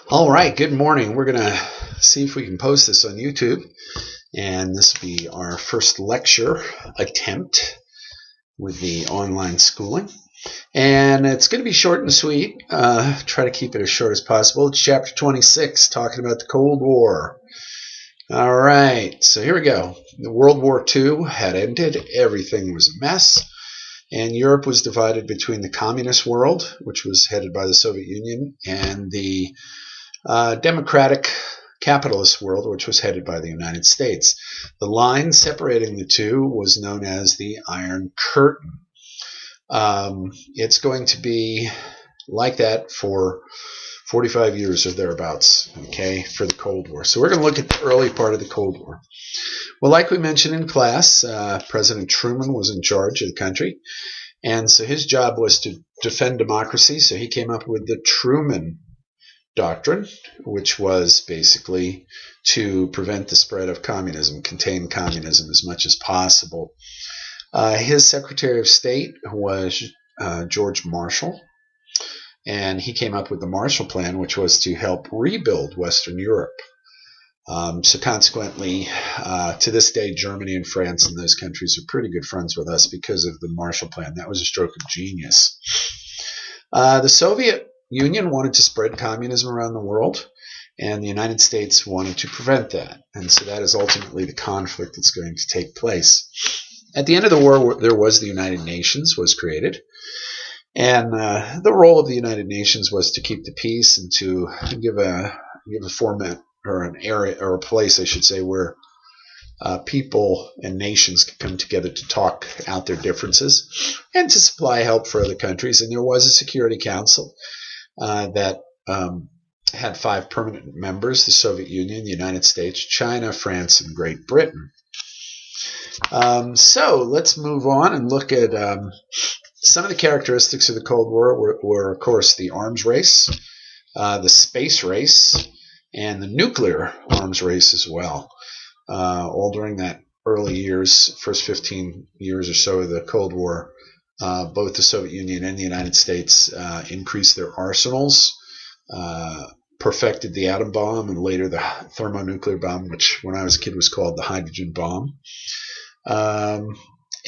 All right, good morning. We're going to see if we can post this on YouTube. And this will be our first lecture attempt with the online schooling. And it's going to be short and sweet. Try to keep it as short as possible. It's chapter 26, talking about the Cold War. All right, so here we go. The World War II had ended. Everything was a mess. And Europe was divided between the communist world, which was headed by the Soviet Union, and the democratic capitalist world, which was headed by the United States. The line separating the two was known as the Iron Curtain. It's going to be like that for 45 years or thereabouts, okay, for the Cold War. So we're going to look at the early part of the Cold War. Well, like we mentioned in class, President Truman was in charge of the country, and so his job was to defend democracy, so he came up with the Truman Doctrine, which was basically to prevent the spread of communism, contain communism as much as possible. His Secretary of State was George Marshall, and he came up with the Marshall Plan, which was to help rebuild Western Europe. So consequently, to this day, Germany and France and those countries are pretty good friends with us because of the Marshall Plan. That was a stroke of genius. The Soviet Union wanted to spread communism around the world, and the United States wanted to prevent that. And so that is ultimately the conflict that's going to take place. At the end of the war, there was the United Nations was created. And the role of the United Nations was to keep the peace and to give a format or an area or a place, I should say, where people and nations could come together to talk out their differences and to supply help for other countries. And there was a Security Council that had 5 permanent members: the Soviet Union, the United States, China, France, and Great Britain. So let's move on and look at some of the characteristics of the Cold War were, of course, the arms race, the space race, and the nuclear arms race as well. All during that early years, first 15 years or so of the Cold War, both the Soviet Union and the United States increased their arsenals, perfected the atom bomb, and later the thermonuclear bomb, which when I was a kid was called the hydrogen bomb.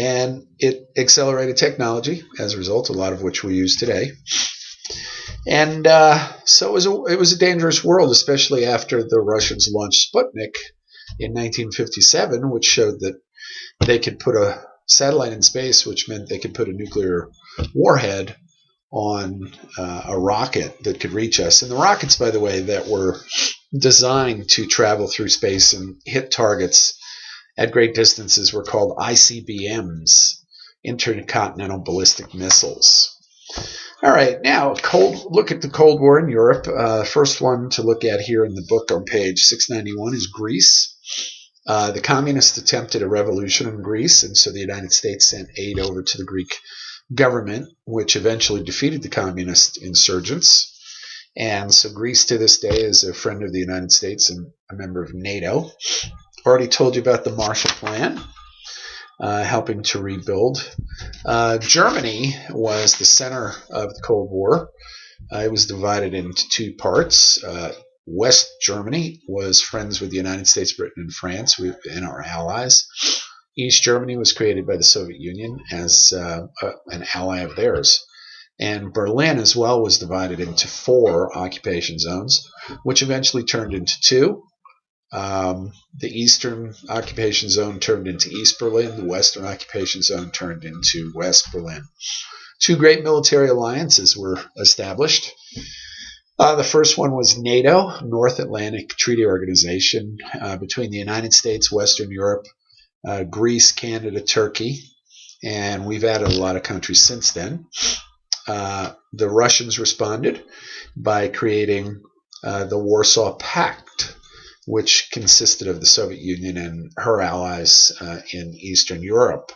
And it accelerated technology as a result, a lot of which we use today. And so it was a dangerous world, especially after the Russians launched Sputnik in 1957, which showed that they could put a satellite in space, which meant they could put a nuclear warhead on a rocket that could reach us. And the rockets, by the way, that were designed to travel through space and hit targets at great distances were called ICBMs, intercontinental ballistic missiles. All right, now look at the Cold War in Europe. First one to look at here in the book on page 691 is Greece. The communists attempted a revolution in Greece, and so the United States sent aid over to the Greek government, which eventually defeated the communist insurgents. And so Greece to this day is a friend of the United States and a member of NATO. Already told you about the Marshall Plan, helping to rebuild. Germany was the center of the Cold War. It was divided into 2 parts. West Germany was friends with the United States, Britain, and France, and our allies. East Germany was created by the Soviet Union as an ally of theirs. And Berlin as well was divided into 4 occupation zones, which eventually turned into 2. The Eastern occupation zone turned into East Berlin. The Western occupation zone turned into West Berlin. 2 great military alliances were established. The first one was NATO, North Atlantic Treaty Organization, between the United States, Western Europe, Greece, Canada, Turkey, and we've added a lot of countries since then. The Russians responded by creating the Warsaw Pact, which consisted of the Soviet Union and her allies in Eastern Europe.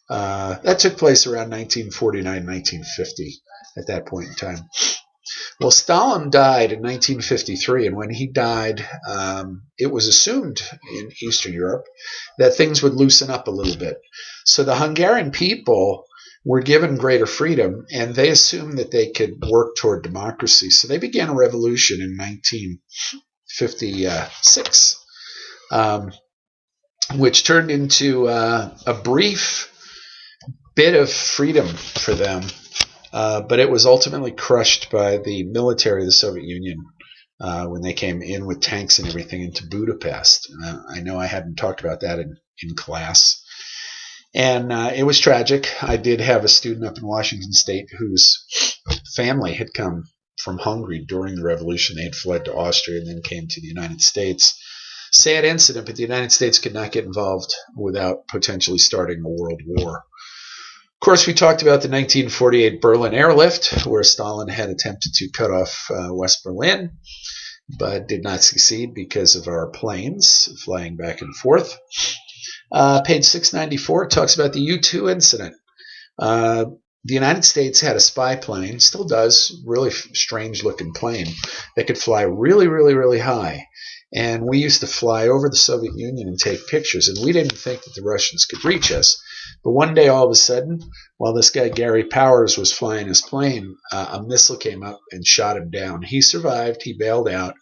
That took place around 1949, 1950 at that point in time. Well, Stalin died in 1953, and when he died, it was assumed in Eastern Europe that things would loosen up a little bit. So the Hungarian people were given greater freedom, and they assumed that they could work toward democracy. So they began a revolution in 1956, which turned into a brief bit of freedom for them, but it was ultimately crushed by the military of the Soviet Union when they came in with tanks and everything into Budapest. I know I hadn't talked about that in class. And it was tragic. I did have a student up in Washington State whose family had come from Hungary during the revolution. They had fled to Austria and then came to the United States. Sad incident, but the United States could not get involved without potentially starting a world war. Of course, we talked about the 1948 Berlin airlift, where Stalin had attempted to cut off West Berlin, but did not succeed because of our planes flying back and forth. Page 694 talks about the U-2 incident. The United States had a spy plane, still does, really strange-looking plane that could fly really, really, really high. And we used to fly over the Soviet Union and take pictures, and we didn't think that the Russians could reach us. But one day, all of a sudden, while this guy Gary Powers was flying his plane, a missile came up and shot him down. He survived, he bailed out,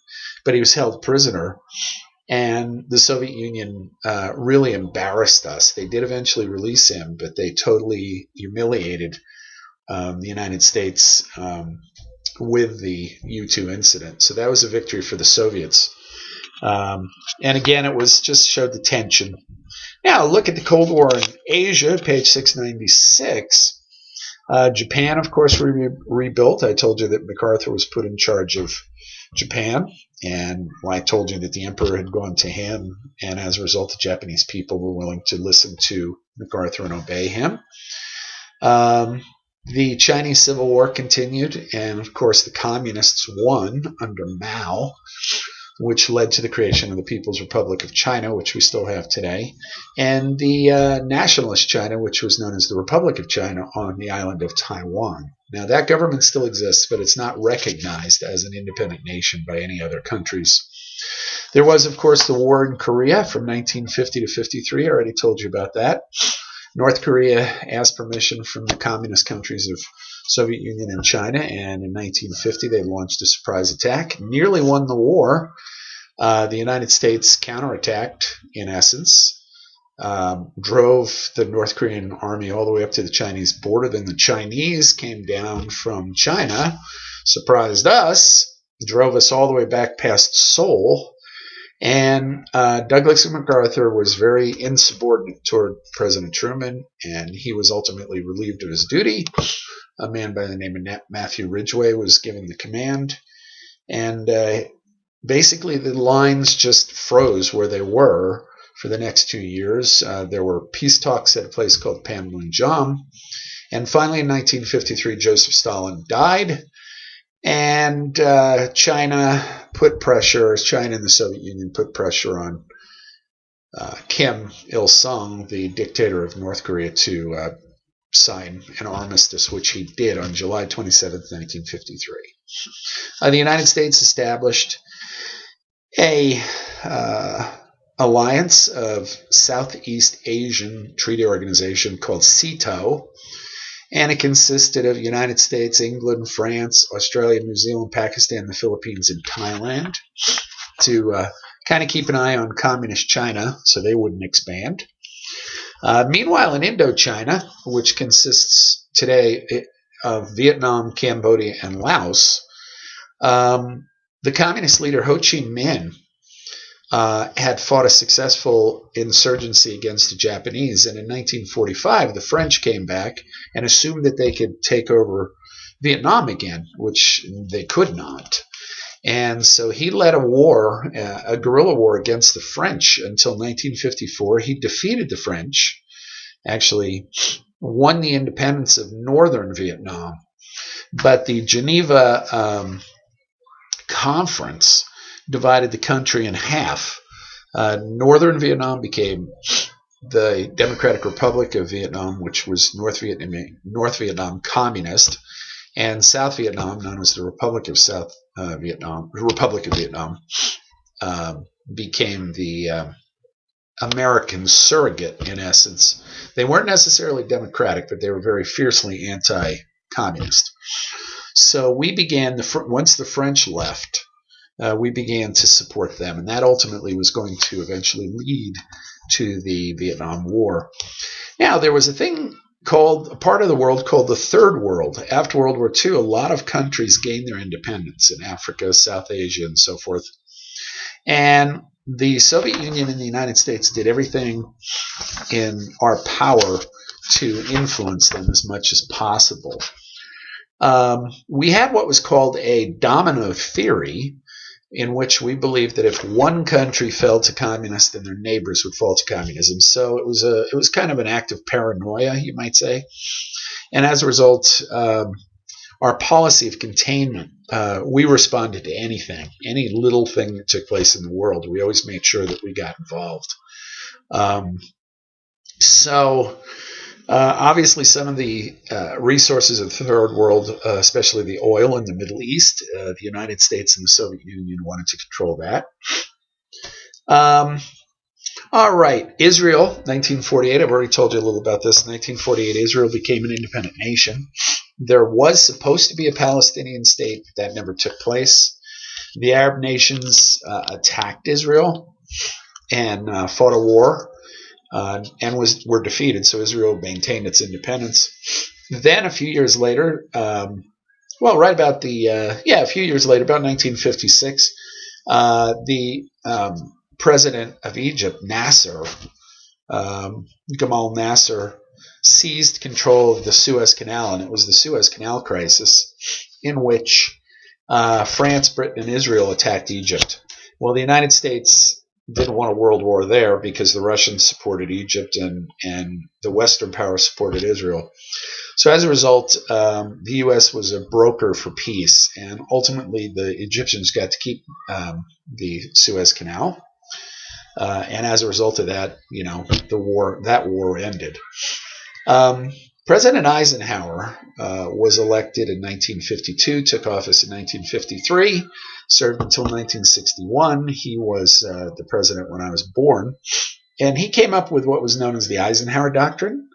but he was held prisoner. And the Soviet Union really embarrassed us. They did eventually release him, but they totally humiliated the United States with the U-2 incident. So that was a victory for the Soviets. And again, it was just showed the tension. Now, look at the Cold War in Asia, page 696. Japan, of course, rebuilt. I told you that MacArthur was put in charge of Japan, and I told you that the emperor had gone to him, and as a result, the Japanese people were willing to listen to MacArthur and obey him. The Chinese Civil War continued, and of course, the communists won under Mao, which led to the creation of the People's Republic of China, which we still have today, and the nationalist China, which was known as the Republic of China on the island of Taiwan. Now, that government still exists, but it's not recognized as an independent nation by any other countries. There was, of course, the war in Korea from 1950 to 53. I already told you about that. North Korea asked permission from the communist countries of Soviet Union and China, and in 1950 they launched a surprise attack, nearly won the war. The United States counterattacked, in essence, drove the North Korean army all the way up to the Chinese border. Then the Chinese came down from China, surprised us, drove us all the way back past Seoul, and Douglas MacArthur was very insubordinate toward President Truman, and he was ultimately relieved of his duty. A man by the name of Matthew Ridgway was given the command, and basically the lines just froze where they were for the next 2 years. There were peace talks at a place called Panmunjom, and finally in 1953 Joseph Stalin died, and China and the Soviet Union put pressure on Kim Il-sung, the dictator of North Korea, to sign an armistice, which he did on July 27, 1953. The United States established a alliance of Southeast Asian treaty organization called SEATO, and it consisted of United States, England, France, Australia, New Zealand, Pakistan, the Philippines, and Thailand to kind of keep an eye on communist China so they wouldn't expand. Meanwhile, in Indochina, which consists today of Vietnam, Cambodia, and Laos, the communist leader Ho Chi Minh had fought a successful insurgency against the Japanese, and in 1945 the French came back and assumed that they could take over Vietnam again, which they could not. And so he led a war, a guerrilla war against the French until 1954. He defeated the French, actually won the independence of northern Vietnam, but the Geneva Conference divided the country in half. Northern Vietnam became the Democratic Republic of Vietnam, which was North Vietnam Communist, and South Vietnam, known as the Republic of Vietnam, became the American surrogate, in essence. They weren't necessarily democratic, but they were very fiercely anti-communist. So we began, once the French left, we began to support them, and that ultimately was going to eventually lead to the Vietnam War. Now, there was a part of the world called the Third World. After World War II, a lot of countries gained their independence in Africa, South Asia, and so forth. And the Soviet Union and the United States did everything in our power to influence them as much as possible. We had what was called a domino theory, in which we believed that if one country fell to communist, then their neighbors would fall to communism. So it was kind of an act of paranoia, you might say. And as a result, our policy of containment, we responded to anything, any little thing that took place in the world. We always made sure that we got involved. Obviously, some of the resources of the Third World, especially the oil in the Middle East, the United States and the Soviet Union wanted to control that. All right, Israel, 1948. I've already told you a little about this. In 1948, Israel became an independent nation. There was supposed to be a Palestinian state, but that never took place. The Arab nations attacked Israel and fought a war and were defeated. So Israel maintained its independence. Then a few years later, a few years later, about 1956, the president of Egypt, Gamal Nasser, seized control of the Suez Canal, and it was the Suez Canal crisis in which France, Britain, and Israel attacked Egypt. Well, the United States didn't want a world war there because the Russians supported Egypt and the Western powers supported Israel. So as a result, the U.S. was a broker for peace, and ultimately the Egyptians got to keep the Suez Canal. And as a result of that, that war ended. President Eisenhower was elected in 1952, took office in 1953, served until 1961. He was the president when I was born. And he came up with what was known as the Eisenhower Doctrine,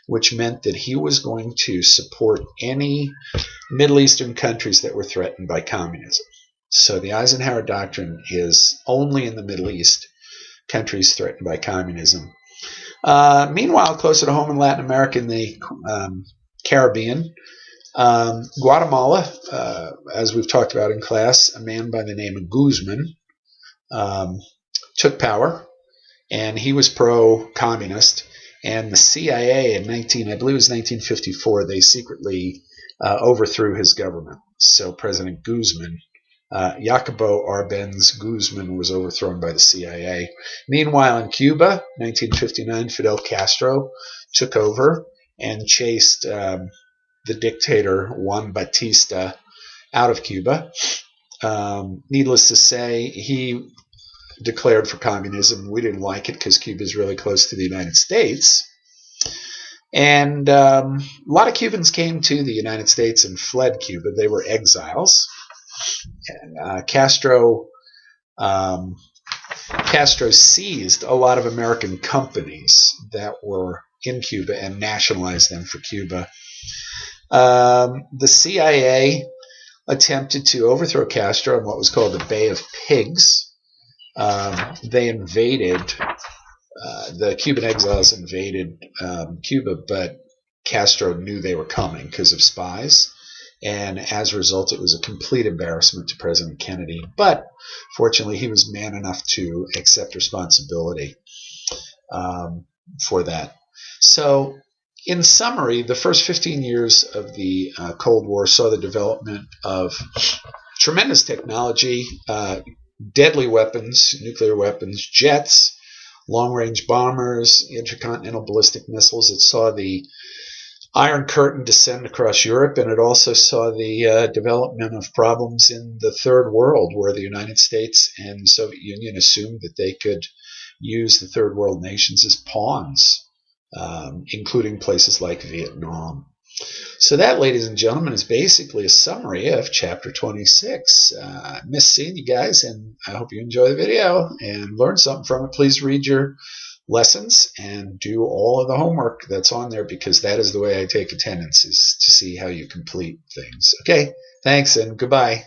which meant that he was going to support any Middle Eastern countries that were threatened by communism. So the Eisenhower Doctrine is only in the Middle East, countries threatened by communism. Meanwhile, closer to home in Latin America, in the Caribbean, Guatemala, as we've talked about in class, a man by the name of Guzman took power, and he was pro-communist. And the CIA in 1954, they secretly overthrew his government. So President Guzman, Jacobo Arbenz Guzman, was overthrown by the CIA. Meanwhile, in Cuba, 1959, Fidel Castro took over and chased the dictator Juan Batista out of Cuba. Needless to say, he declared for communism. We didn't like it because Cuba is really close to the United States. And a lot of Cubans came to the United States and fled Cuba. They were exiles. And Castro seized a lot of American companies that were in Cuba and nationalized them for Cuba. The CIA attempted to overthrow Castro in what was called the Bay of Pigs. They invaded, the Cuban exiles invaded Cuba, but Castro knew they were coming because of spies. And as a result, it was a complete embarrassment to President Kennedy. But fortunately, he was man enough to accept responsibility for that. So in summary, the first 15 years of the Cold War saw the development of tremendous technology, deadly weapons, nuclear weapons, jets, long-range bombers, intercontinental ballistic missiles. It saw the Iron Curtain descend across Europe, and it also saw the development of problems in the Third World, where the United States and the Soviet Union assumed that they could use the Third World nations as pawns, including places like Vietnam. So that, ladies and gentlemen, is basically a summary of Chapter 26. I miss seeing you guys, and I hope you enjoy the video and learn something from it. Please read your lessons and do all of the homework that's on there, because that is the way I take attendance, is to see how you complete things. Okay, thanks and goodbye.